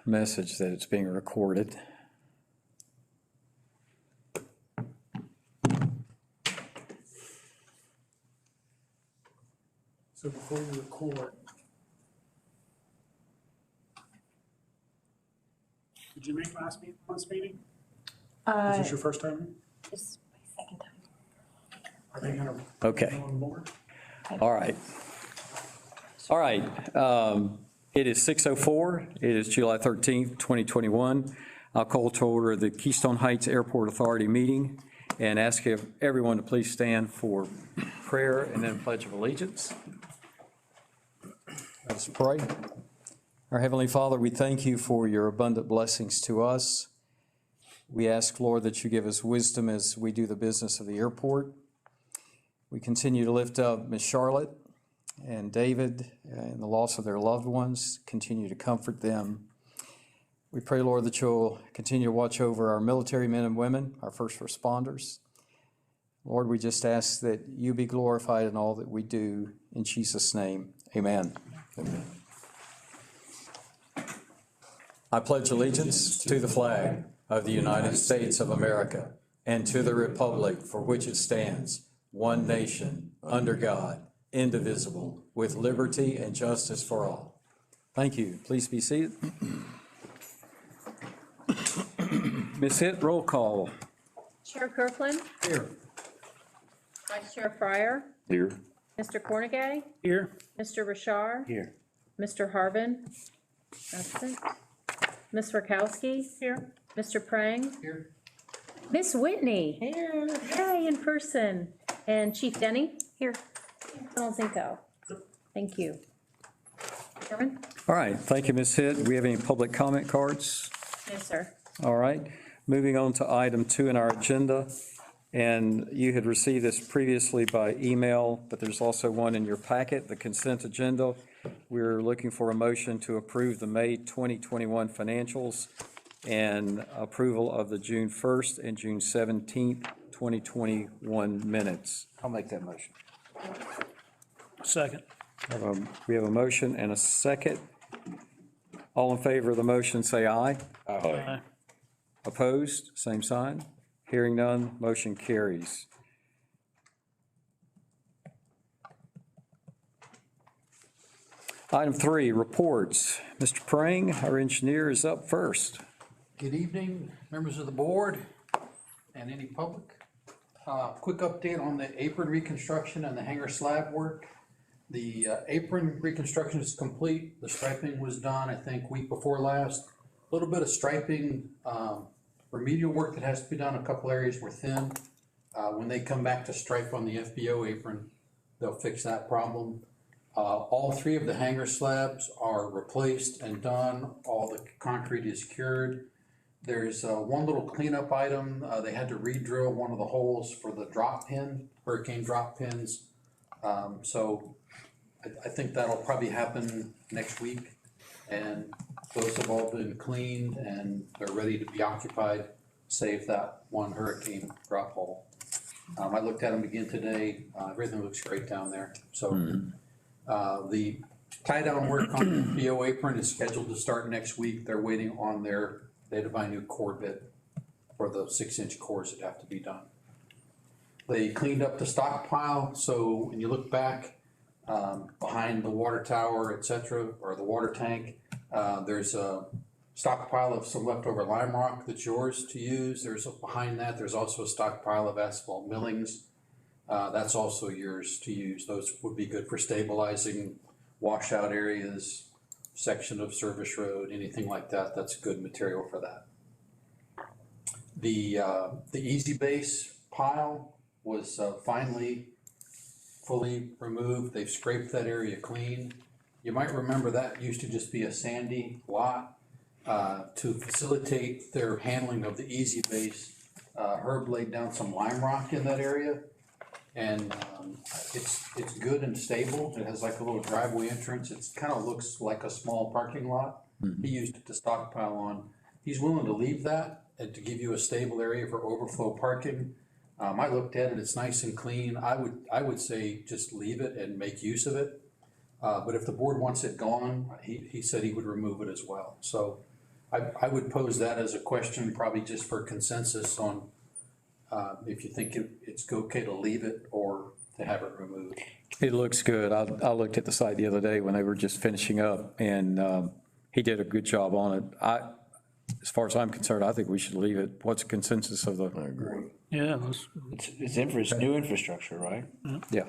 message that it's being recorded. So before you record, did you make last month's meeting? Is this your first time? This is my second time. Are they gonna? Okay. On board? All right. All right. It is 6:04. It is July 13th, 2021. I'll call to order the Keystone Heights Airport Authority meeting and ask everyone to please stand for prayer and then pledge of allegiance. Let us pray. Our Heavenly Father, we thank you for your abundant blessings to us. We ask, Lord, that you give us wisdom as we do the business of the airport. We continue to lift up Miss Charlotte and David and the loss of their loved ones. Continue to comfort them. We pray, Lord, that you'll continue to watch over our military men and women, our first responders. Lord, we just ask that you be glorified in all that we do. In Jesus' name, amen. Amen. I pledge allegiance to the flag of the United States of America and to the republic for which it stands, one nation, under God, indivisible, with liberty and justice for all. Thank you. Please be seated. Ms. Hitt, roll call. Chair Kirkland? Here. Vice Chair Fryer? Here. Mr. Cornegay? Here. Mr. Rashar? Here. Mr. Harvin? Absent. Ms. Rakowski? Here. Mr. Prang? Here. Miss Whitney? Here. Yay, in person. And Chief Denny? Here. Colonel Zinko? Thank you. Chairman? All right. Thank you, Ms. Hitt. Do we have any public comment cards? No, sir. All right. Moving on to item 2 in our agenda. And you had received this previously by email, but there's also one in your packet, the consent agenda. We're looking for a motion to approve the May 2021 financials and approval of the June 1st and June 17th, 2021 minutes. I'll make that motion. Second. We have a motion and a second. All in favor of the motion, say aye. Aye. Opposed, same sign. Hearing none, motion carries. Item 3, reports. Mr. Prang, our engineer, is up first. Good evening, members of the board and any public. Quick update on the apron reconstruction and the hangar slab work. The apron reconstruction is complete. The striping was done, I think, week before last. A little bit of striping, remedial work that has to be done. A couple areas were thin. When they come back to stripe on the FBO apron, they'll fix that problem. All 3 of the hangar slabs are replaced and done. All the concrete is cured. There's one little cleanup item. They had to re-drill one of the holes for the drop pin, hurricane drop pins. So I think that'll probably happen next week. And those have all been cleaned and they're ready to be occupied, save that one hurricane drop hole. I looked at them again today. Everything looks great down there. So the tie down work on the BO apron is scheduled to start next week. They're waiting on they had to buy a new core bit for the 6-inch cores that have to be done. They cleaned up the stockpile. So when you look back behind the water tower, etc., or the water tank, there's a stockpile of some leftover lime rock that's yours to use. Behind that, there's also a stockpile of asphalt millings. That's also yours to use. Those would be good for stabilizing washout areas, section of service road, anything like that. That's good material for that. The easy base pile was finally fully removed. They've scraped that area clean. You might remember that used to just be a sandy lot. To facilitate their handling of the easy base, Herb laid down some lime rock in that area, and it's good and stable. It has like a little driveway entrance. It kind of looks like a small parking lot. He used it to stockpile on. He's willing to leave that and to give you a stable area for overflow parking. I looked at it, it's nice and clean. I would say just leave it and make use of it. But if the board wants it gone, he said he would remove it as well. So I would pose that as a question, probably just for consensus on if you think it's okay to leave it or to have it removed. It looks good. I looked at the site the other day when they were just finishing up, and he did a good job on it. As far as I'm concerned, I think we should leave it. What's the consensus of the? I agree. Yeah, It's new infrastructure, right? Yeah.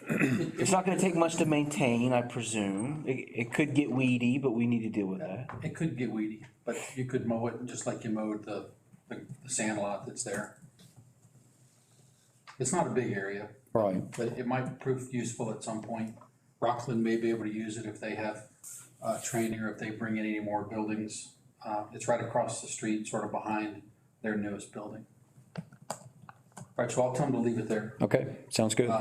It's not gonna take much to maintain, I presume. It could get weedy, but we need to deal with that. It could get weedy, but you could mow it just like you mowed the sand lot that's there. It's not a big area, Right. but it might prove useful at some point. Rockland may be able to use it if they have training or if they bring in any more buildings. It's right across the street, sort of behind their newest building. All right, so I'll tell them to leave it there. Okay, sounds good.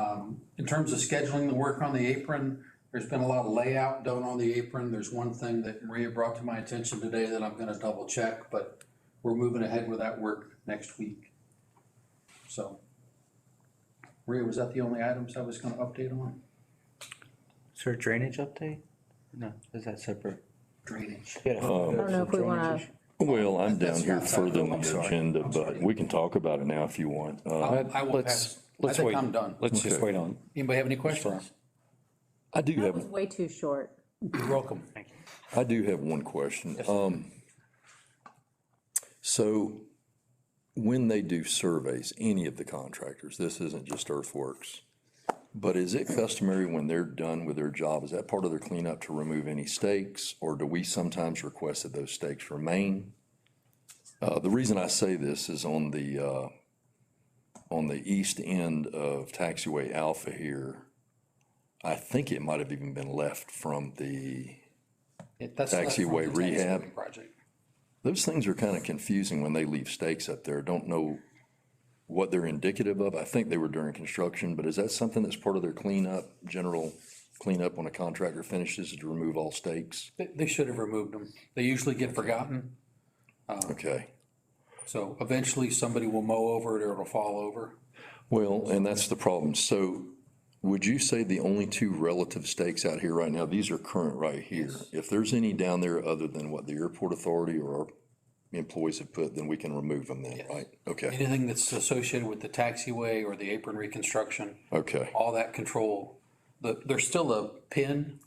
In terms of scheduling the work on the apron, there's been a lot of layout done on the apron. There's one thing that Maria brought to my attention today that I'm gonna double check, but we're moving ahead with that work next week. So, Maria, was that the only items I was gonna update on? Is there a drainage update? No, is that separate? Drainage. Yeah, I don't know if we want to, Well, I'm down That's here not further in I'm the sorry. agenda, I'm but sorry. we can talk about it now if you want. I will pass. I Let's think wait. I'm done. Let's just Okay. wait on. Anybody have any questions? I do that was have, way too short. You're welcome. I do have one question. So when they do surveys, any of the contractors, this isn't just earthworks, but is it customary when they're done with their job, is that part of their cleanup to remove any stakes? Or do we sometimes request that those stakes remain? The reason I say this is on the east end of Taxiway Alpha here, I think it might have even been left from the, That's left from the Taxiway rehab. taxiway project. those things are kind of confusing when they leave stakes up there. Don't know what they're indicative of. I think they were during construction, but is that something that's part of their cleanup, general cleanup when a contractor finishes to remove all stakes? They should have removed them. They usually get forgotten. Okay. So eventually somebody will mow over it or it'll fall over. Well, and that's the problem. So would you say the only two relative stakes out here right now, these are current right here? If there's any down there other than what the airport authority or our employees have put, then we can remove them then, right? Okay, Anything that's associated with the taxiway or the apron reconstruction, okay, all that control. There's still a pin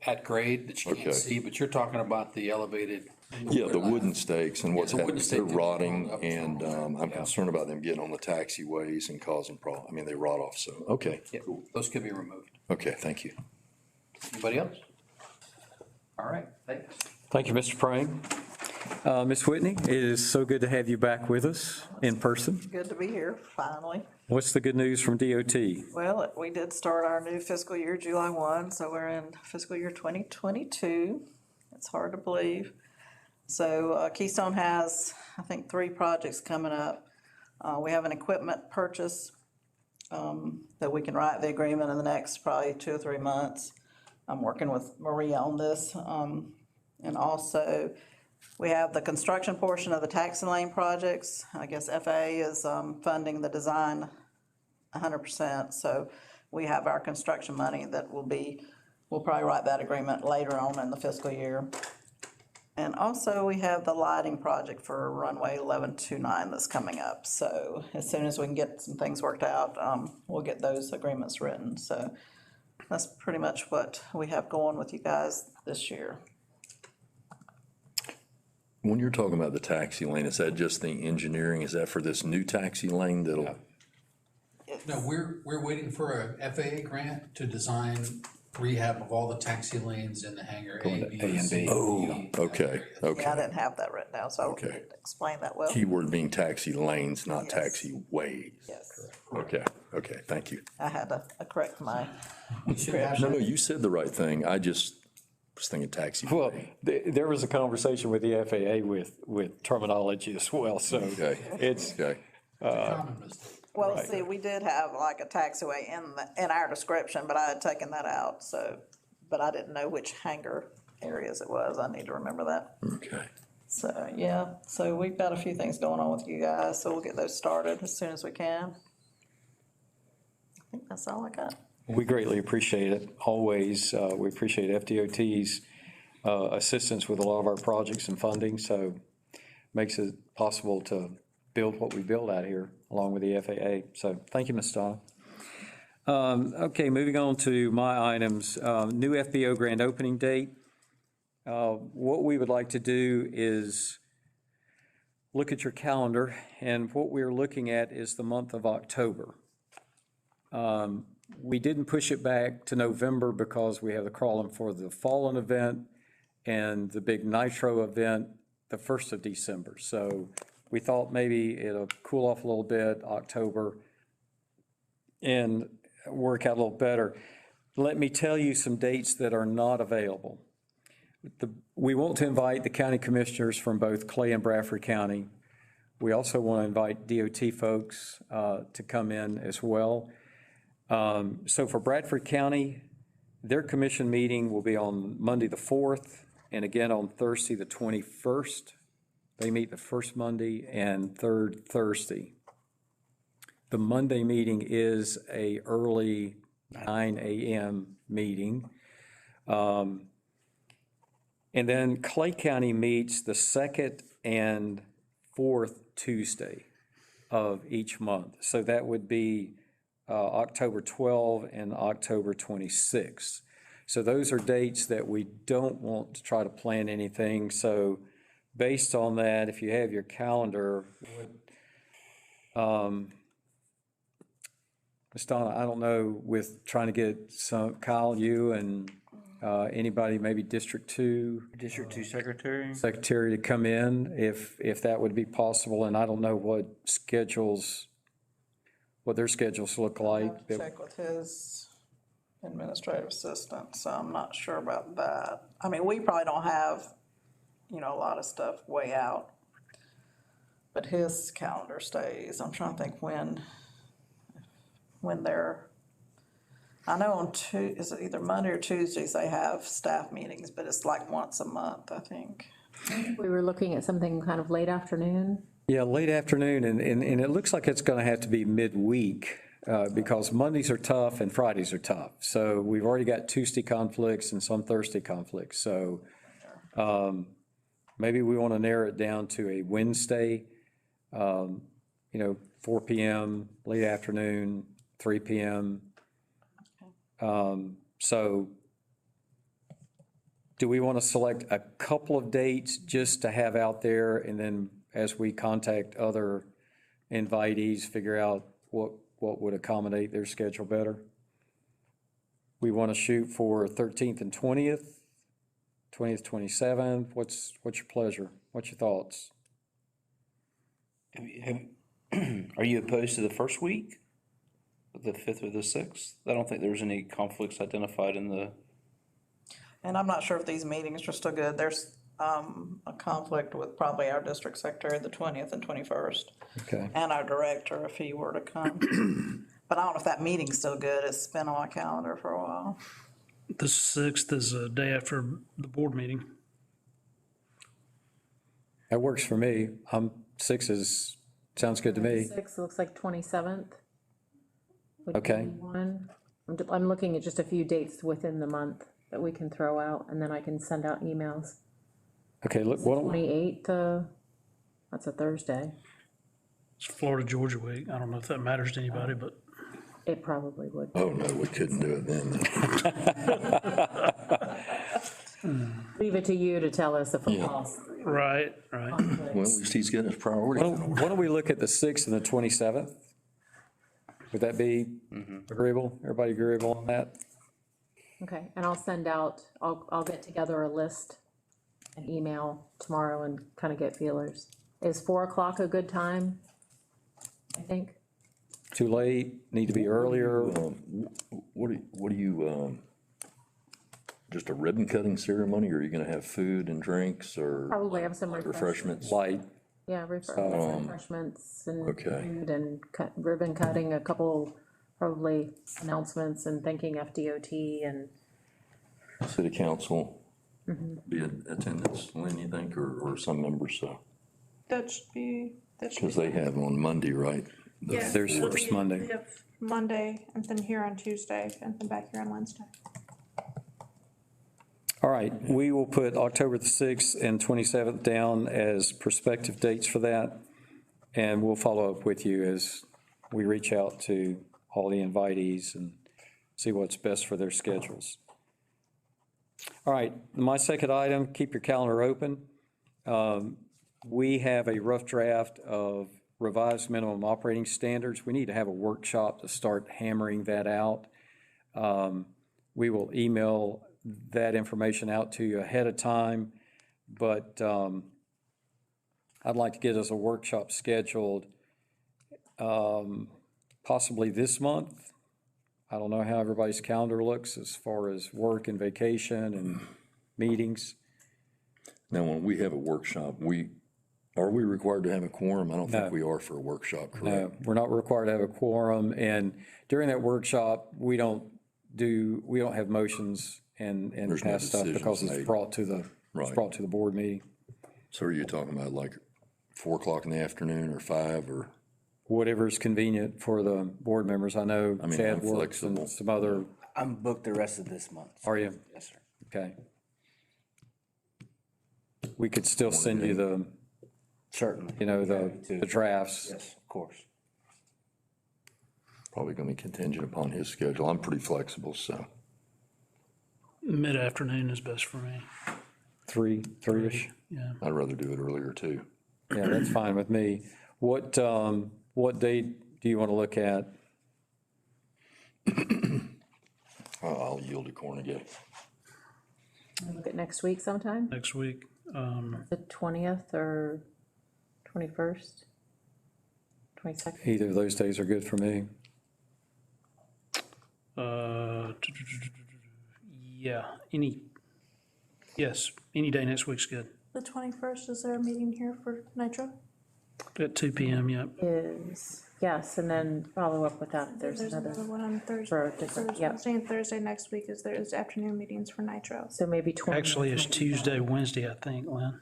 at grade that you Okay. can't see, but you're talking about the elevated. yeah, the wooden stakes and what's the wooden happening, stake they're that you rotting, hung up and from. I'm Yeah. concerned about them getting on the taxiways and causing problems. I mean, they rot off, so, okay, Yeah, those could be removed. okay, thank you. Anybody else? All right, thanks. Thank you, Mr. Prang. Ms. Whitney, it is so good to have you back with us in person. Good to be here, finally. What's the good news from DOT? Well, we did start our new fiscal year July 1, so we're in fiscal year 2022. It's hard to believe. So Keystone has, I think, 3 projects coming up. We have an equipment purchase that we can write the agreement in the next probably 2 or 3 months. I'm working with Maria on this. And also, we have the construction portion of the taxi lane projects. I guess FAA is funding the design 100%, so we have our construction money that we'll probably write that agreement later on in the fiscal year. And also, we have the lighting project for runway 1129 that's coming up. So as soon as we can get some things worked out, we'll get those agreements written. So that's pretty much what we have going with you guys this year. When you're talking about the taxi lane, is that just the engineering? Is that for this new taxi lane that'll? No, we're waiting for a FAA grant to design rehab of all the taxi lanes in the hangar A, B, and C. Oh, okay, Yeah, I okay. didn't have that written down, so I Okay. didn't explain that well. Keyword being taxi lanes, not Yes. taxi ways. Yes, Okay, okay, thank you. I had to correct my No, no, you said the right thing. I just was thinking taxi. Well, there was a conversation with the FAA with terminology as well, so Okay. it's, Okay, Common mistake. Well, see, we did have like a taxiway in our description, but I had taken that out, so, but I didn't know which hangar areas it was. I need to remember that. okay. So, yeah, so we've got a few things going on with you guys, so we'll get those started as soon as we can. I think that's all I got. we greatly appreciate it, always. We appreciate FDOT's assistance with a lot of our projects and funding, so makes it possible to build what we build out here along with the FAA. So thank you, Ms. Donna. Okay, moving on to my items. New FBO grand opening date. What we would like to do is look at your calendar, and what we're looking at is the month of October. We didn't push it back to November because we have the crawling for the Fallen event and the big Nitro event the 1st of December. So we thought maybe it'll cool off a little bit, October, and work out a little better. Let me tell you some dates that are not available. We want to invite the county commissioners from both Clay and Bradford County. We also want to invite DOT folks to come in as well. So for Bradford County, their commission meeting will be on Monday the 4th, and again on Thursday the 21st. They meet the first Monday and third Thursday. The Monday meeting is a early 9 a.m. meeting. And then Clay County meets the 2nd and 4th Tuesday of each month. So that would be October 12 and October 26. So those are dates that we don't want to try to plan anything. So based on that, if you have your calendar, Ms. Donna, I don't know, with trying to get some, Kyle, you and anybody, maybe District 2. District 2 Secretary? Secretary to come in, if that would be possible, and I don't know what their schedules look I'll like. have to check with his administrative assistant, so I'm not sure about that. I mean, we probably don't have, a lot of stuff way out, but his calendar stays. I'm trying to think when they're, I know is it either Monday or Tuesdays they have staff meetings, but it's like once a month, I think. We were looking at something kind of late afternoon. Yeah, late afternoon, and it looks like it's going to have to be midweek because Mondays are tough and Fridays are tough. So we've already got Tuesday conflicts and some Thursday conflicts. So maybe we want to narrow it down to a Wednesday, 4 p.m., late afternoon, 3 p.m. So do we want to select a couple of dates just to have out there, and then as we contact other invitees, figure out what would accommodate their schedule better? We want to shoot for 13th and 20th, 27th. What's your pleasure? What's your thoughts? Are you opposed to the first week? The 5th or the 6th? I don't think there's any conflicts identified in the. And I'm not sure if these meetings are still good. There's a conflict with probably our district secretary, the 20th and 21st. Okay. And our director, if he were to come. But I don't know if that meeting's still good. It's been on my calendar for a while. The 6th is a day after the board meeting. That works for me. 6 sounds good to me. 6 looks like 27th. would Okay. be one. I'm looking at just a few dates within the month that we can throw out, and then I can send out emails. Okay, look, why don't we, 28th, that's a Thursday. It's Florida Georgia week. I don't know if that matters to anybody, but It probably would. Oh, no, we couldn't do it then. Leave it to you to tell us if it Yeah. falls. right. Well, at least he's getting his priority. why don't we look at the 6th and the 27th? Would that be agreeable? Everybody agreeable on that? Okay, and I'll send out, I'll get together a list, an email tomorrow and kind of get feelers. Is 4 o'clock a good time? I think. Too late? Need to be earlier? What do you, just a ribbon cutting ceremony, or are you gonna have food and drinks, or Probably have some refreshments? Light? Yeah, refreshments and Okay. food and ribbon cutting, a couple probably announcements and thanking FDOT and. City council be in attendance, Lynn, you think, or some members, That should be. because they have on Monday, right? The Yeah. There's fourth. first Monday. We have Monday, and then here on Tuesday, and then back here on Wednesday. All right, we will put October the 6th and 27th down as prospective dates for that. And we'll follow up with you as we reach out to all the invitees and see what's best for their schedules. All right, my second item, keep your calendar open. We have a rough draft of revised minimum operating standards. We need to have a workshop to start hammering that out. We will email that information out to you ahead of time, but I'd like to get us a workshop scheduled possibly this month. I don't know how everybody's calendar looks as far as work and vacation and meetings. Now, when we have a workshop, are we required to have a quorum? I don't No. think we are for a workshop, correct? No, we're not required to have a quorum, and during that workshop, we don't have motions and There's no pass stuff decisions because it's made. brought to the, Right. board meeting. So are you talking about like 4 o'clock in the afternoon or 5 or? Whatever's convenient for the board members. I know I mean, Chad I'm works flexible. and some other, I'm booked the rest of this month. are you? Yes, sir. Okay. We could still send you the, Certainly. the drafts. Yes, of course. Probably going to be contingent upon his schedule. I'm pretty flexible, so. Mid-afternoon is best for me. Three-ish. Yeah. I'd rather do it earlier too. Yeah, that's fine with me. What date do you want to look at? I'll yield to Cornegay. Look at next week sometime, Next week. the 20th or 21st, 22nd. Either of those days are good for me. Yeah, any day next week's good. The 21st, is there a meeting here for Nitro? At 2 PM, yep. Yes, and then follow up with that. There's There's another another one on Thursday. for a So different, there's yep. Wednesday and Thursday next week there's afternoon meetings for Nitro. So maybe 20. Actually, it's Tuesday, Wednesday, I think, Lynn.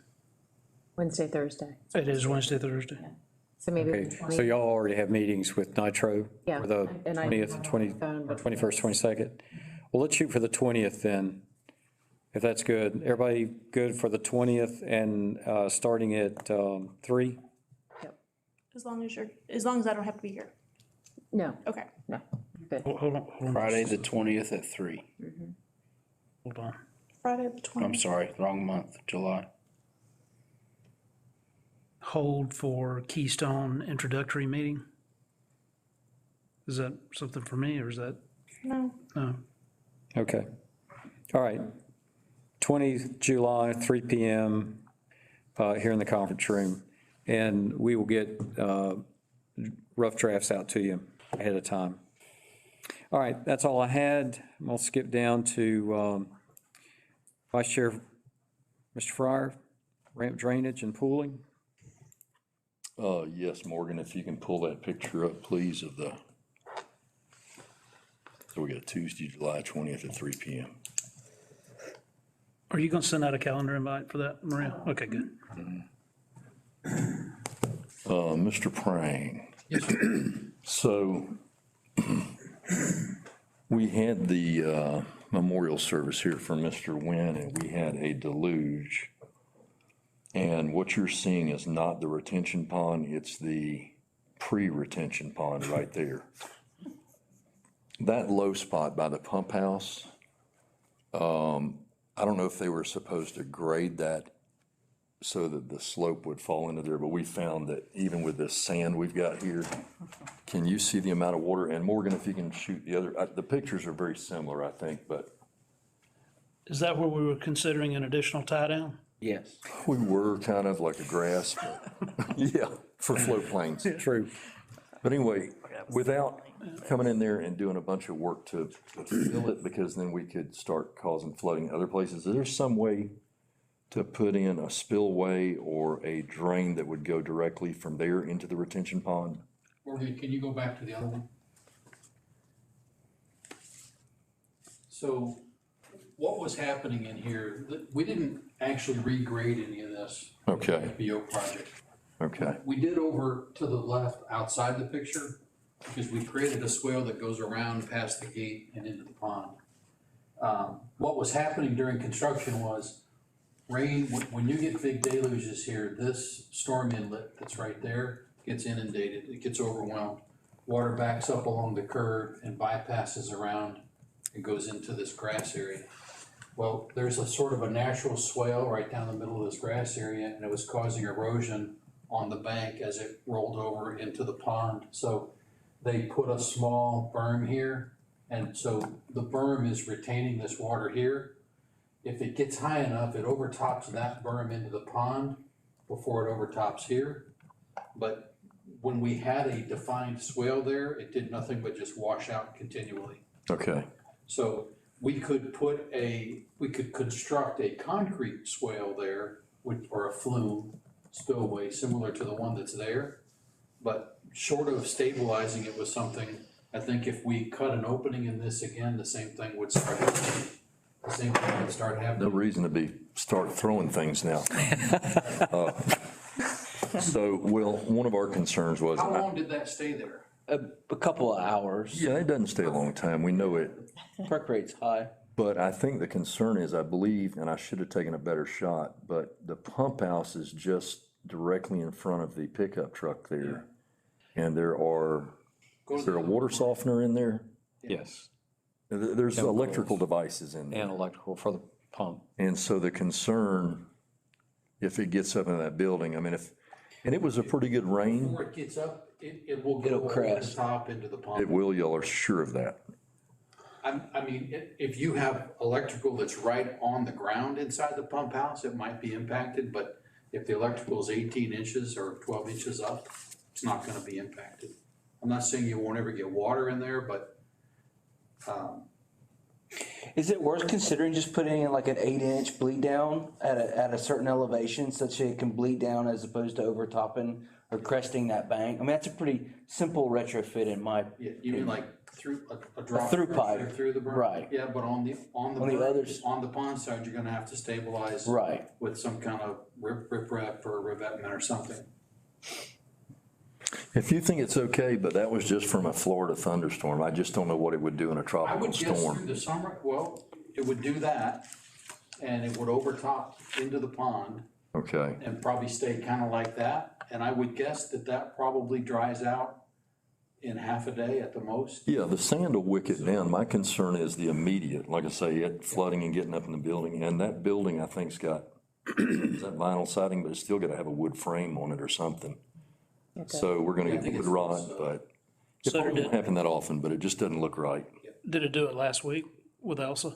Wednesday, Thursday. It is Wednesday, Thursday. So maybe Okay, the so 20th. y'all already have meetings with Nitro Yeah, for the and I- 20th and 21st, 22nd? Well, let's shoot for the 20th then, if that's good. Everybody good for the 20th and starting at 3? As long as I don't have to be here. No, Okay. no, you're good. Hold on. Friday, the 20th at 3. Hold on. Friday the 20th. I'm sorry, wrong month, July. Hold for Keystone introductory meeting. Is that something for me, or is that, No. no? Okay. All right. 20th July, 3 PM here in the conference room. And we will get rough drafts out to you ahead of time. All right, that's all I had. I'm going to skip down to Vice Chair, Mr. Fryer, ramp drainage and pooling. Yes, Morgan, if you can pull that picture up, please, of the, so we got Tuesday, July 20th at 3 PM. Are you gonna send out a calendar invite for that, Maria? Okay, good. Mr. Prang. Yes, sir. So we had the memorial service here for Mr. Wynn, and we had a deluge. And what you're seeing is not the retention pond, it's the pre-retention pond right there. That low spot by the pump house, I don't know if they were supposed to grade that so that the slope would fall into there, but we found that even with this sand we've got here, can you see the amount of water? And Morgan, if you can shoot the other, the pictures are very similar, I think, but Is that where we were considering an additional tie down? Yes. we were kind of like a grass, but yeah, for floodplains. True. But anyway, without coming in there and doing a bunch of work to fill it, because then we could start causing flooding in other places, is there some way to put in a spillway or a drain that would go directly from there into the retention pond? Morgan, can you go back to the other one? So what was happening in here, we didn't actually regrade any of this. Okay. FBO project. Okay, We did over to the left outside the picture, because we created a swale that goes around past the gate and into the pond. What was happening during construction was rain, when you get big deluges here, this storm inlet that's right there gets inundated, it gets overwhelmed. Water backs up along the curb and bypasses around and goes into this grass area. Well, there's a sort of a natural swale right down the middle of this grass area, and it was causing erosion on the bank as it rolled over into the pond. So they put a small berm here, and so the berm is retaining this water here. If it gets high enough, it overtops that berm into the pond before it overtops here. But when we had a defined swale there, it did nothing but just wash out continually. Okay, So we could construct a concrete swale there, or a flume spillway similar to the one that's there. But short of stabilizing it with something, I think if we cut an opening in this again, the same thing would start happening. The same thing would start no happening. reason to start throwing things now. So, well, one of our concerns was. How long did that stay there? A couple of hours. Yeah, it doesn't stay a long time, we know it. Perk rate's high. But I think the concern is, I believe, and I should have taken a better shot, but the pump house is just directly in front of the pickup truck there. And is there a water softener in there? Yes, There's electrical devices in there. and electrical for the pump. And so the concern, if it gets up in that building, I mean, and it was a pretty good rain, Before it gets up, it will It'll go over crash. the top into the pond. it will, y'all are sure of that. I mean, if you have electrical that's right on the ground inside the pump house, it might be impacted, but if the electrical is 18 inches or 12 inches up, it's not gonna be impacted. I'm not saying you won't ever get water in there, but, Is it worth considering just putting in like an 8-inch bleed down at a certain elevation such that it can bleed down as opposed to overtopping or cresting that bank? I mean, that's a pretty simple retrofit in my, yeah, you mean like through a drop. through structure pipe, Through the berm? right. Yeah, but on the the berm, others- on the pond side, you're gonna have to stabilize. right. With some kind of rip-rap or revetment or something. If you think it's okay, but that was just from a Florida thunderstorm, I just don't know what it would do in a I tropical would guess through storm. the summer, well, it would do that, and it would overtop into the pond Okay, and probably stay kind of like that. And I would guess that probably dries out in half a day at the most. yeah, the sand will wick it down. My concern is the immediate, like I say, it flooding and getting up in the building. And that building, I think's got, is that vinyl siding, but it's still gotta have a wood frame on it or something. So we're gonna get wood rot, but it So probably did- won't happen that often, but it just doesn't look right. Did it do it last week with Elsa?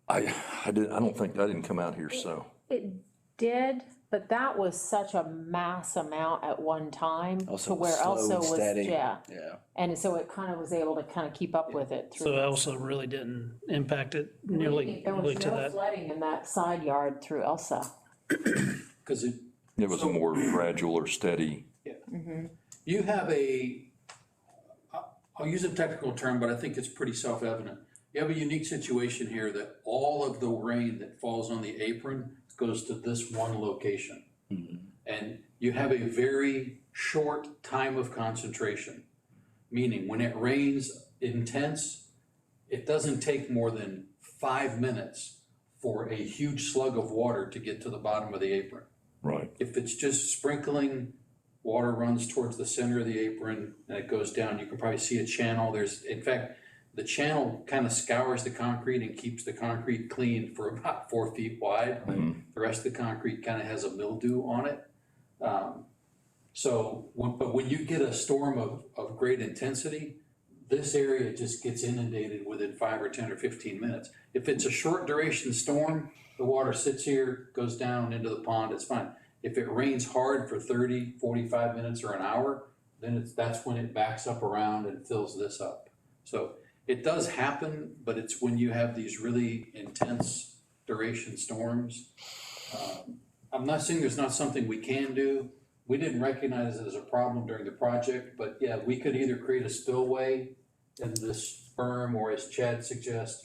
I didn't come out here, so. It did, but that was such a mass amount at one time Also to where slow Elsa and was, steady. yeah. Yeah. And so it kind of was able to kind of keep up with it through. So Elsa really didn't impact it nearly There was to no that. flooding in that side yard through Elsa. Cause It was a more gradual or steady. you have I'll use a technical term, but I think it's pretty self-evident. You have a unique situation here that all of the rain that falls on the apron goes to this one location. And you have a very short time of concentration, meaning when it rains intense, it doesn't take more than 5 minutes for a huge slug of water to get to the bottom of the apron. Right. If it's just sprinkling, water runs towards the center of the apron and it goes down, you can probably see a channel. In fact, the channel kind of scours the concrete and keeps the concrete clean for about 4 feet wide. The rest of the concrete kind of has a mildew on it. But when you get a storm of great intensity, this area just gets inundated within 5 or 10 or 15 minutes. If it's a short duration storm, the water sits here, goes down into the pond, it's fine. If it rains hard for 30, 45 minutes or an hour, then that's when it backs up around and fills this up. So it does happen, but it's when you have these really intense duration storms. I'm not saying there's not something we can do. We didn't recognize it as a problem during the project, but yeah, we could either create a spillway in this berm, or as Chad suggests,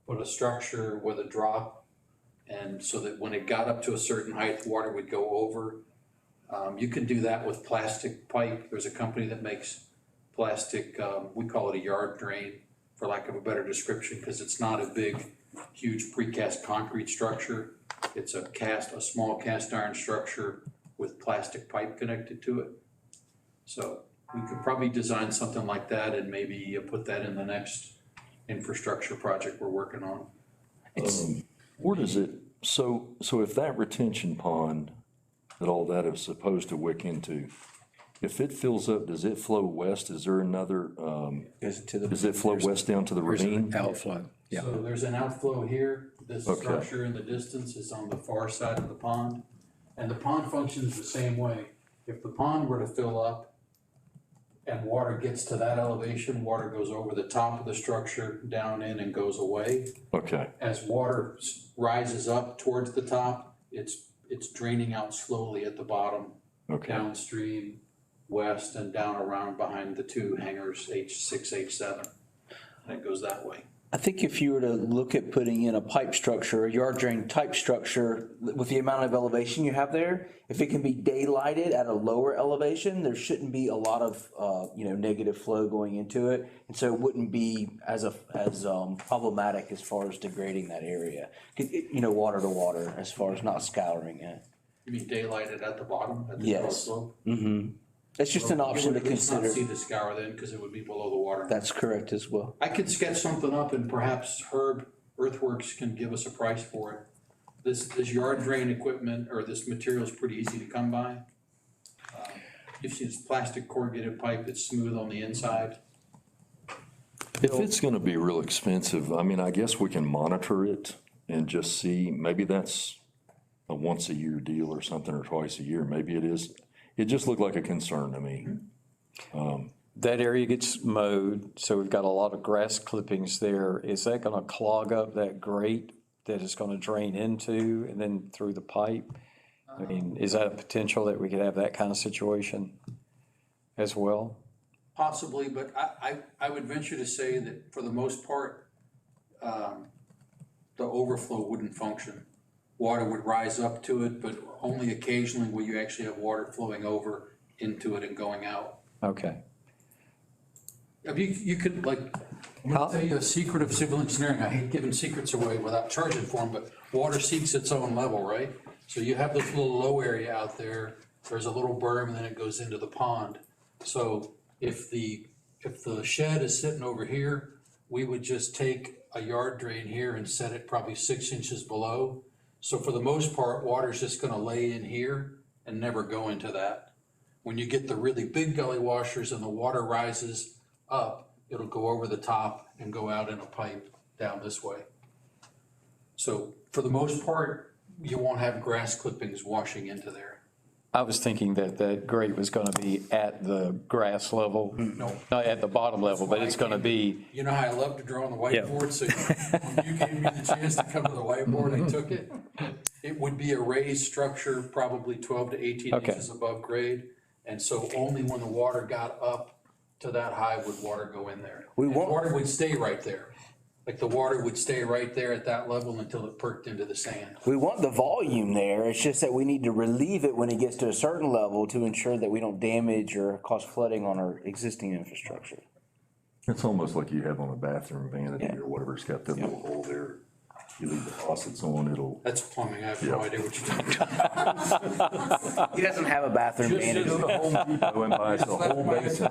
put a structure with a drop, and so that when it got up to a certain height, water would go over. You can do that with plastic pipe. There's a company that makes plastic, we call it a yard drain for lack of a better description, because it's not a big, huge precast concrete structure. It's a small cast iron structure with plastic pipe connected to it. So we could probably design something like that and maybe put that in the next infrastructure project we're working on. Where does it, so if that retention pond that all that is supposed to wick into, if it fills up, does it flow west? Is there another, does it flow west down to the ravine? Outflow. Yeah. So there's an outflow here. This Okay. structure in the distance is on the far side of the pond. And the pond functions the same way. If the pond were to fill up and water gets to that elevation, water goes over the top of the structure, down in and goes away. Okay, As water rises up towards the top, it's draining out slowly at the bottom, okay. downstream, west, and down around behind the two hangars, H6, H7. And it goes that way. I think if you were to look at putting in a pipe structure, a yard drain type structure, with the amount of elevation you have there, if it can be daylighted at a lower elevation, there shouldn't be a lot of, negative flow going into it. And so it wouldn't be as problematic as far as degrading that area, water to water, as far as not scouring it. You mean daylighted at the bottom, at the Yes. slope? That's just an option to You would at consider. least not see the scour then, because it would be below the water. That's correct as well. I could sketch something up and perhaps Herb Earthworks can give us a price for it. This yard drain equipment, or this material is pretty easy to come by. You've seen this plastic corrugated pipe, it's smooth on the inside. If it's gonna be real expensive, I mean, I guess we can monitor it and just see, maybe that's a once-a-year deal or something, or twice a year, maybe it is. It just looked like a concern to me. That area gets mowed, so we've got a lot of grass clippings there. Is that gonna clog up that grate that it's gonna drain into and then through the pipe? I mean, is that a potential that we could have that kind of situation as well? Possibly, but I would venture to say that for the most part, the overflow wouldn't function. Water would rise up to it, but only occasionally will you actually have water flowing over into it and going out. Okay. I mean, you could, like, I'm gonna tell you a secret of civil engineering. I hate giving secrets away without charging for them, but water seeks its own level, right? So you have this little low area out there, there's a little berm, and then it goes into the pond. So if the shed is sitting over here, we would just take a yard drain here and set it probably 6 inches below. So for the most part, water's just gonna lay in here and never go into that. When you get the really big gully washers and the water rises up, it'll go over the top and go out in a pipe down this way. So for the most part, you won't have grass clippings washing into there. I was thinking that that grate was gonna be at the grass level. No. Not at the bottom level, but it's gonna be, You know how I love to draw on the whiteboard, so when you gave me the chance to come to the whiteboard, I took it. It would be a raised structure, probably 12 to 18 Okay. inches above grade. And so only when the water got up to that high would water go in there. And water would stay right there. Like the water would stay right there at that level until it perked into the sand. We want the volume there, it's just that we need to relieve it when it gets to a certain level to ensure that we don't damage or cause flooding on our existing infrastructure. It's almost like you have on a bathroom vanity Yeah. or whatever, it's got that little hole there. You leave the faucets on, it'll. That's plumbing, I have no Yeah. idea what you're talking about. He doesn't have a bathroom vanity. Go to Home Depot and buy us a whole basin.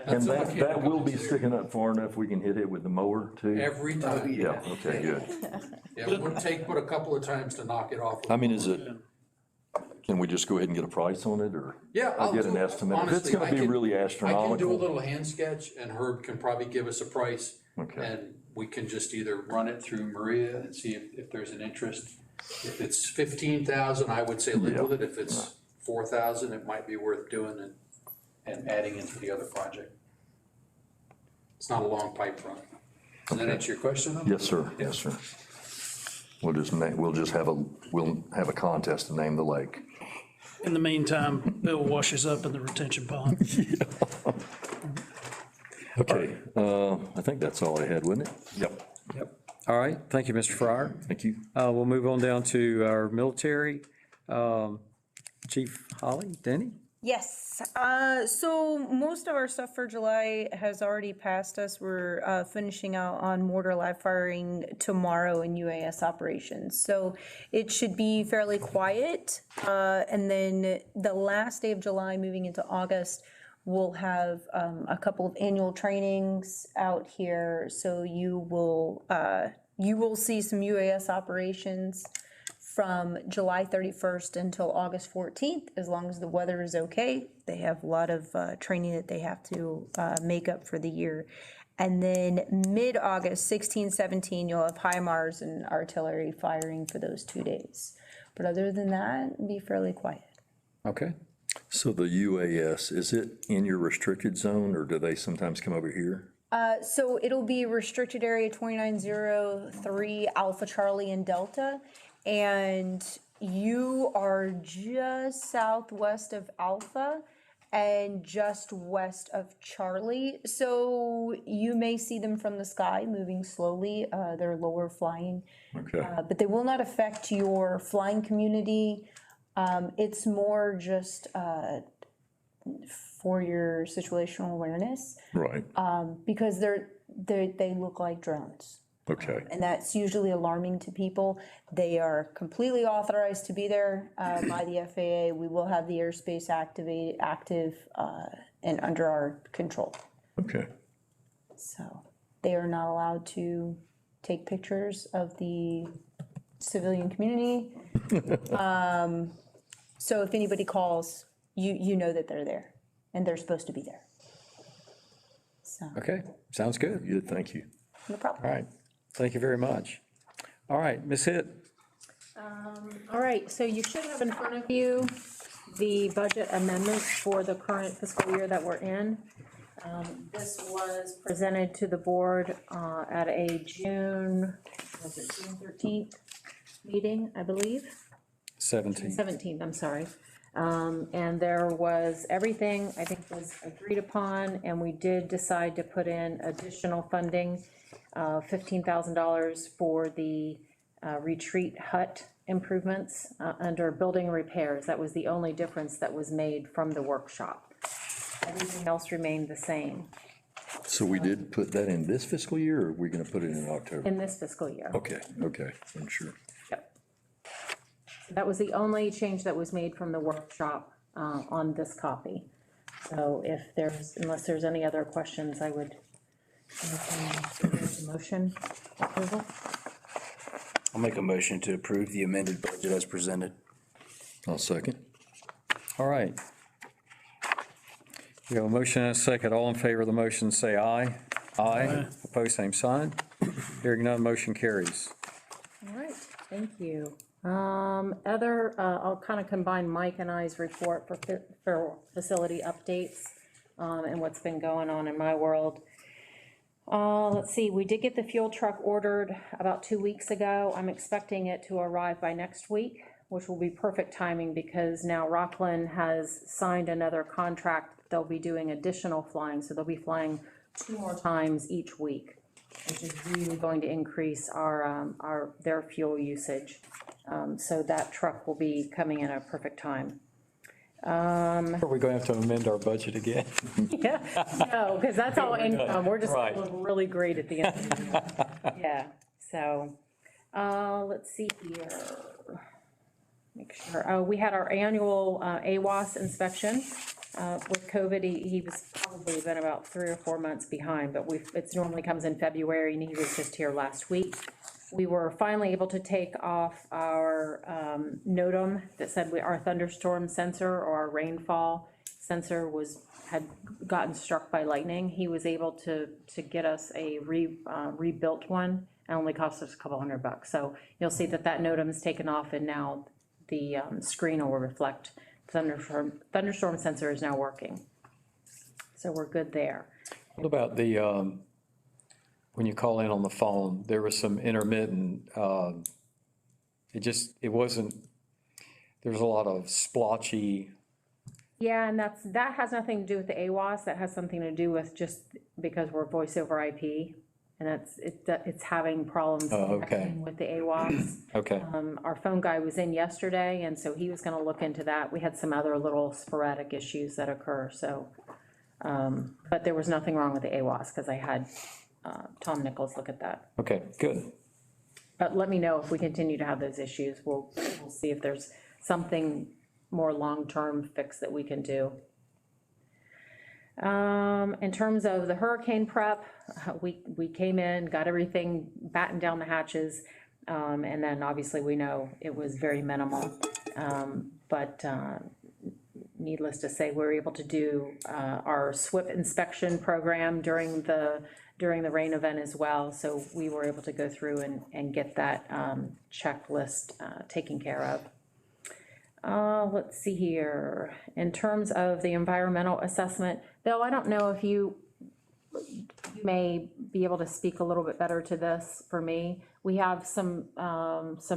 And that will be sticking up far enough we can hit it with the mower too? Every time. Yeah, okay, good. Yeah, it wouldn't take but a couple of times to knock it off. I mean, can we just go ahead and get a price on it, or? Yeah, Or I'll get do an it. estimate? If it's Honestly, gonna I be can- really I can do a astronomical. little hand sketch and Herb can probably give us a price. Okay. And we can just either run it through Maria and see if there's an interest. If it's 15,000, I would say live with it. If it's 4,000, it might be worth doing and adding into the other project. It's not a long pipe run. Does that answer your question? though? Yes, sir, yes, sir. We'll have a contest to name the lake. In the meantime, Bill washes up in the retention pond. Okay, I think that's all I had, wasn't it? Yep. yep. All right, thank you, Mr. Fryer. Thank you. We'll move on down to our military. Chief Holly, Denny? Yes, so most of our stuff for July has already passed us. We're finishing out on mortar live firing tomorrow in UAS operations. So it should be fairly quiet. And then the last day of July, moving into August, we'll have a couple of annual trainings out here. So you will see some UAS operations from July 31st until August 14th, as long as the weather is okay. They have a lot of training that they have to make up for the year. And then mid-August, 16, 17, you'll have HIMARS and artillery firing for those 2 days. But other than that, it'll be fairly quiet. Okay. So the UAS, is it in your restricted zone, or do they sometimes come over here? So it'll be restricted area 2903 Alpha Charlie and Delta. And you are just southwest of Alpha and just west of Charlie. So you may see them from the sky moving slowly. They're lower flying. Okay, But they will not affect your flying community. It's more just for your situational awareness right, because they look like drones. okay, And that's usually alarming to people. They are completely authorized to be there by the FAA. We will have the airspace active and under our control. okay. So they are not allowed to take pictures of the civilian community. So if anybody calls, you know that they're there and they're supposed to be there. So, Okay, sounds good. Good, thank you. no problem. All right, thank you very much. All right, Ms. Hitt. All right, so you should have in front of you the budget amendments for the current fiscal year that we're in. This was presented to the board at a June 13th meeting, I believe? 17. 17th, I'm sorry. And there was, everything I think was agreed upon, and we did decide to put in additional funding, $15,000 for the retreat hut improvements under building repairs. That was the only difference that was made from the workshop. Everything else remained the same So we did put that in this fiscal year, or are we gonna put it in October? in this fiscal year. Okay, okay, I'm sure. Yep. That was the only change that was made from the workshop on this copy. So if there's, unless there's any other questions, I would motion approval. I'll make a motion to approve the amended budget as presented. I'll second. All right. We have a motion and a second. All in favor of the motion, say aye. Aye. Opposed, same sign. Hearing none, motion carries. All right, thank you. I'll kind of combine Mike and I's report for facility updates and what's been going on in my world. Let's see, we did get the fuel truck ordered about 2 weeks ago. I'm expecting it to arrive by next week, which will be perfect timing because now Rockland has signed another contract. They'll be doing additional flying, so they'll be flying 2 more times each week, which is really going to increase their fuel usage. So that truck will be coming in at a perfect time. Are we going to have to amend our budget again? Yeah, no, because that's all income. We're just Right. feeling really great at the end of the year. Yeah, so, let's see here. Make sure, we had our annual AWAS inspection. With COVID, he was probably been about 3 or 4 months behind, but it normally comes in February, and he was just here last week. We were finally able to take off our NOTAM that said our thunderstorm sensor or our rainfall sensor had gotten struck by lightning. He was able to get us a rebuilt one, and only cost us a couple $100. So you'll see that NOTAM is taken off, and now the screen will reflect thunderstorm sensor is now working. So we're good there. What about the, when you call in on the phone, there was some intermittent, it wasn't, there was a lot of splotchy. Yeah, and that has nothing to do with the AWAS. That has something to do with just because we're voice over IP. and it's having problems Oh, okay. connecting with the AWACS. Okay, Our phone guy was in yesterday, and so he was gonna look into that. We had some other little sporadic issues that occur, so. But there was nothing wrong with the AWAS, because I had Tom Nichols look at that. okay, good. But let me know if we continue to have those issues. We'll see if there's something more long-term fix that we can do. In terms of the hurricane prep, we came in, got everything, battened down the hatches, and then obviously we know it was very minimal. But needless to say, we were able to do our SWIP inspection program during the rain event as well. So we were able to go through and get that checklist taken care of. Let's see here. In terms of the environmental assessment, Bill, I don't know if you may be able to speak a little bit better to this for me. We have some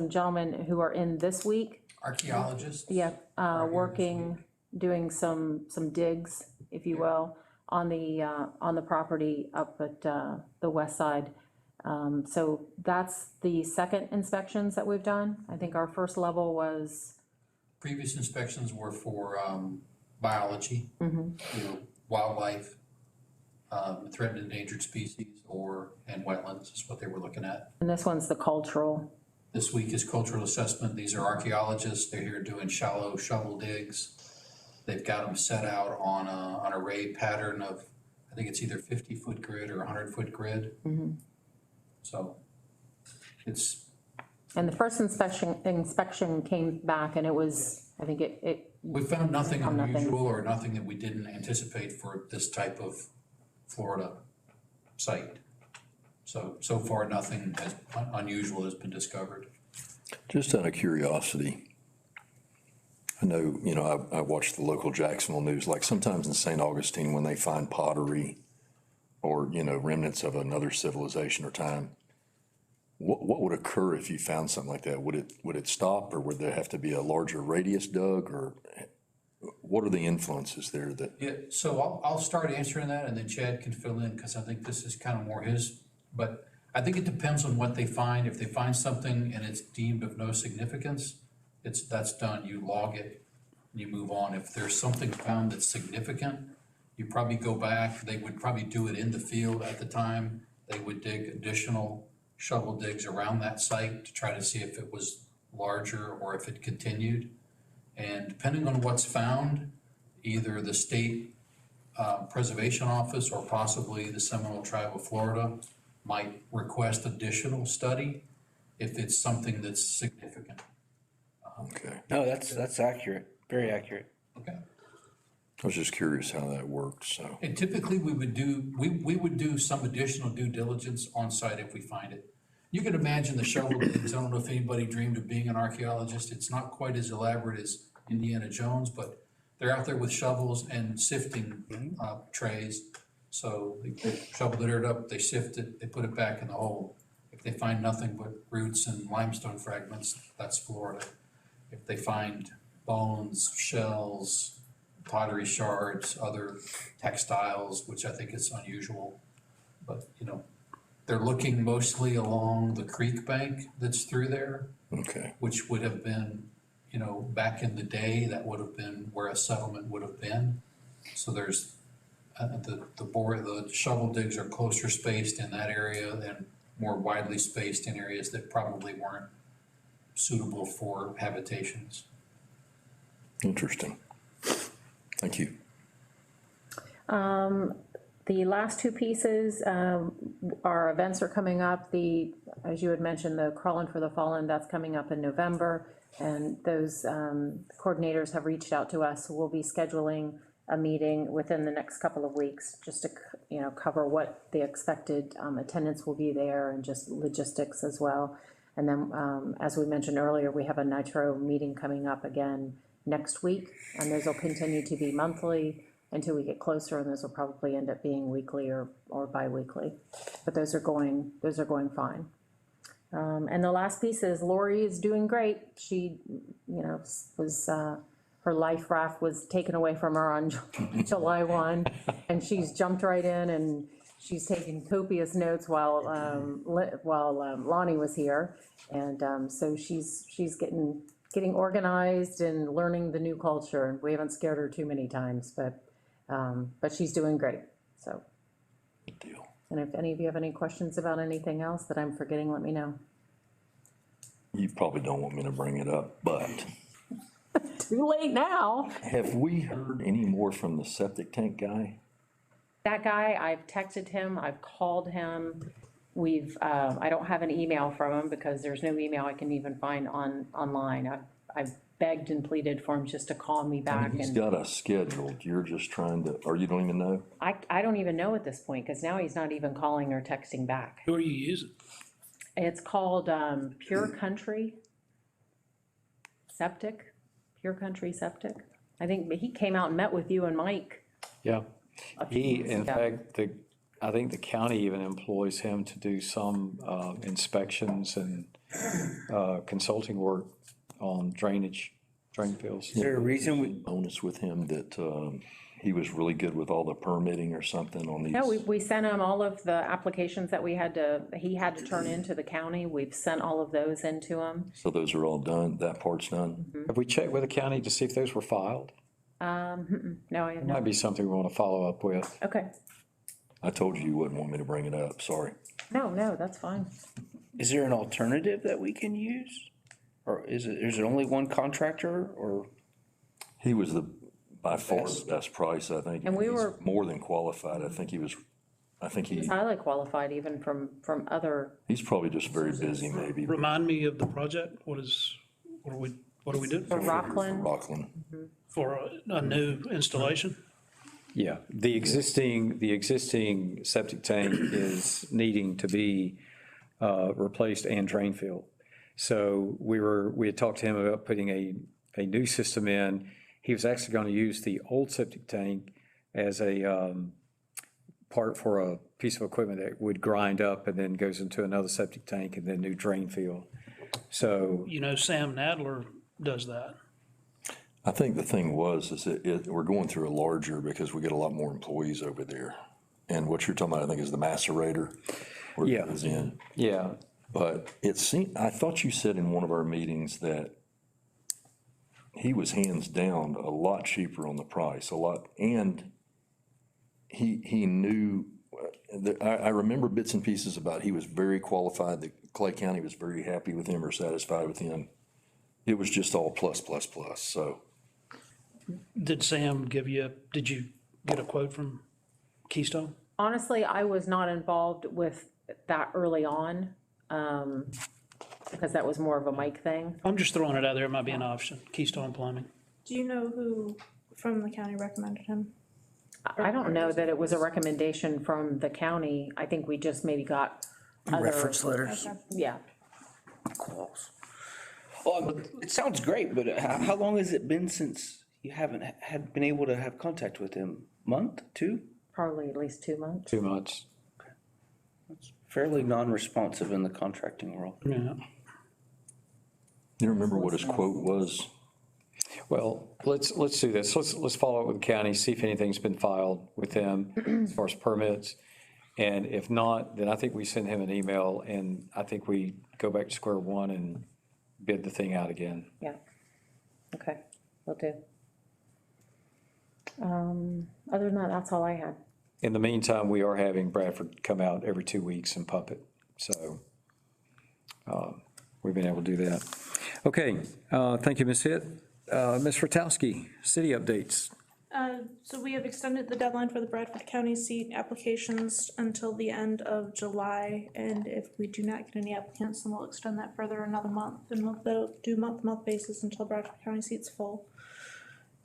gentlemen who are in this week. Archaeologists? Yeah, here this working, doing some digs, if you will, on the property up at the west side. So that's the second inspections that we've done. I think our first level was, Previous inspections were for biology, wildlife, threatened endangered species, and wetlands is what they were looking at. and this one's the cultural. This week is cultural assessment. These are archaeologists. They're here doing shallow shovel digs. They've got them set out on an array pattern of, I think it's either 50-foot grid or 100-foot grid. So it's, And the first inspection came back and it was, I think we found nothing Found nothing. unusual or nothing that we didn't anticipate for this type of Florida site. So far, nothing unusual has been discovered. Just out of curiosity, I know, I watch the local Jacksonville news, like sometimes in St. Augustine, when they find pottery or, remnants of another civilization or time, what would occur if you found something like that? Would it stop, or would there have to be a larger radius dug, or what are the influences there that? Yeah, so I'll start answering that and then Chad can fill in, because I think this is kind of more his, but I think it depends on what they find. If they find something and it's deemed of no significance, that's done. You log it, and you move on. If there's something found that's significant, you probably go back. They would probably do it in the field at the time. They would dig additional shovel digs around that site to try to see if it was larger or if it continued. And depending on what's found, either the state preservation office or possibly the Seminole Tribe of Florida might request additional study if it's something that's significant. Okay, No, that's accurate, very accurate. Okay. I was just curious how that works, so. And typically we would do some additional due diligence on site if we find it. You can imagine the shovel digs. I don't know if anybody dreamed of being an archaeologist. It's not quite as elaborate as Indiana Jones, but they're out there with shovels and sifting trays. So they shovel the dirt up, they sift it, they put it back in the hole. If they find nothing but roots and limestone fragments, that's Florida. If they find bones, shells, pottery shards, other textiles, which I think is unusual, but they're looking mostly along the creek bank that's through there, Okay, which would have been, back in the day, that would have been where a settlement would have been. So there's the shovel digs are closer spaced in that area and more widely spaced in areas that probably weren't suitable for habitations. interesting. Thank you. The last two pieces, our events are coming up. As you had mentioned, the Crawling for the Fallen, that's coming up in November. And those coordinators have reached out to us. So we'll be scheduling a meeting within the next couple of weeks, just to, cover what the expected attendance will be there and just logistics as well. And then, as we mentioned earlier, we have a Nitro meeting coming up again next week, and those will continue to be monthly until we get closer, and those will probably end up being weekly or bi-weekly. But those are going fine. And the last piece is Lori is doing great. She, was her life raft was taken away from her on July 1, and she's jumped right in, and she's taken copious notes while Lonnie was here. And so she's getting organized and learning the new culture. And we haven't scared her too many times, but she's doing great, so. Good deal. And if any of you have any questions about anything else that I'm forgetting, let me know. You probably don't want me to bring it up, but Too late now. have we heard any more from the septic tank guy? That guy, I've texted him, I've called him. I don't have an email from him because there's no email I can even find online. I've begged and pleaded for him just to call me I back. mean, he's And got us scheduled, you're just trying to, or you don't even know? I don't even know at this point, because now he's not even calling or texting back. Who are you using? It's called Pure Country Septic, Pure Country Septic. I think he came out and met with you and Mike. Yeah. He, months in ago. fact, I think the county even employs him to do some inspections and consulting work on drain fields. Is there a reason we, Bonus with him that he was really good with all the permitting or something on these? No, we sent him all of the applications that he had to turn into the county. We've sent all of those into him. So those are all done, that part's done? Have we checked with the county to see if those were filed? No, I have Might not. be something we want to follow up with. Okay. I told you wouldn't want me to bring it up, sorry. No, that's fine. is there an alternative that we can use? Or is there only one contractor, or? He was by far the best price, I think. And we He's were- more than qualified, I think He's highly qualified even from other, he's probably just very busy maybe. Remind me of the project. What are we doing? for Rockland. Rockland. For a new installation? Yeah, the existing septic tank is needing to be replaced and drain field. So we had talked to him about putting a new system in. He was actually going to use the old septic tank as a part for a piece of equipment that would grind up and then goes into another septic tank and then new drain field. So, You know, Sam Nadler does that. I think the thing is that we're going through a larger, because we get a lot more employees over there. And what you're talking about, I think, is the macerator. Where Yeah. it goes in. yeah, But I thought you said in one of our meetings that he was hands down a lot cheaper on the price, and he knew, I remember bits and pieces about he was very qualified, that Clay County was very happy with him or satisfied with him. It was just all plus, so. Did you get a quote from Keystone? Honestly, I was not involved with that early on, because that was more of a Mike thing. I'm just throwing it out there. It might be an option. Keystone Plumbing. Do you know who from the county recommended him? I don't know that it was a recommendation from the county. I think we just maybe got other. letters. Okay. Yeah. Well, it sounds great, but how long has it been since you haven't been able to have contact with him? Month, two? Probably at least 2 months. 2 months. Fairly non-responsive in the contracting world. Yeah. You remember what his quote was? Well, let's do this. Let's follow up with the county, see if anything's been filed with them as far as permits. And if not, then I think we send him an email, and I think we go back to square one and bid the thing out again. Yeah. Okay, will do. Other than that, that's all I had. In the meantime, we are having Bradford come out every 2 weeks and pump it. So we've been able to do that. Okay, thank you, Ms. Hitt. Ms. Rotowski, city updates. So we have extended the deadline for the Bradford County seat applications until the end of July. And if we do not get any applicants, then we'll extend that further another month. And we'll do month-to-month basis until Bradford County seats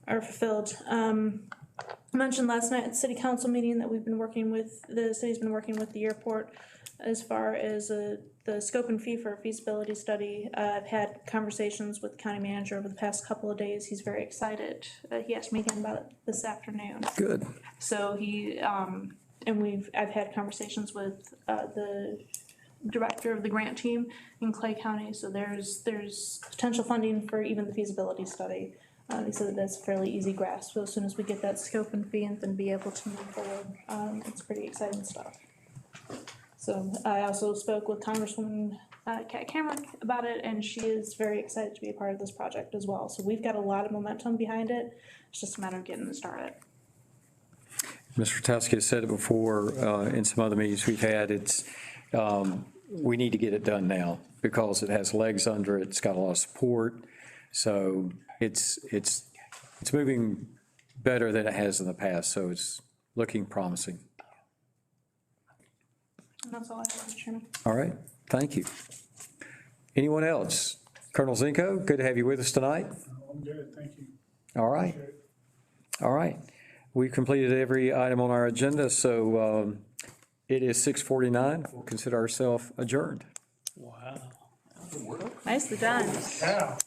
are fulfilled. I mentioned last night at the city council meeting that the city's been working with the airport as far as the scope and fee for a feasibility study. I've had conversations with the county manager over the past couple of days. He's very excited. He asked me again about it this afternoon. Good. So I've had conversations with the director of the grant team in Clay County. So there's potential funding for even the feasibility study. He said that that's a fairly easy grasp. So as soon as we get that scope and fee and then be able to move forward, it's pretty exciting stuff. So I also spoke with Congresswoman Kat Cameron about it, and she is very excited to be a part of this project as well. So we've got a lot of momentum behind it. It's just a matter of getting it started. Mr. Rotowski has said it before in some other meetings we've had, we need to get it done now because it has legs under it, it's got a lot of support. So it's moving better than it has in the past, so it's looking promising. And that's all I have, Mr. Chairman. All right, thank you. Anyone else? Colonel Zinko, good to have you with us tonight. I'm good, thank you. All right. All right. We've completed every item on our agenda, so it is 6:49. We'll consider ourselves adjourned. Wow. Nicely done. Yeah.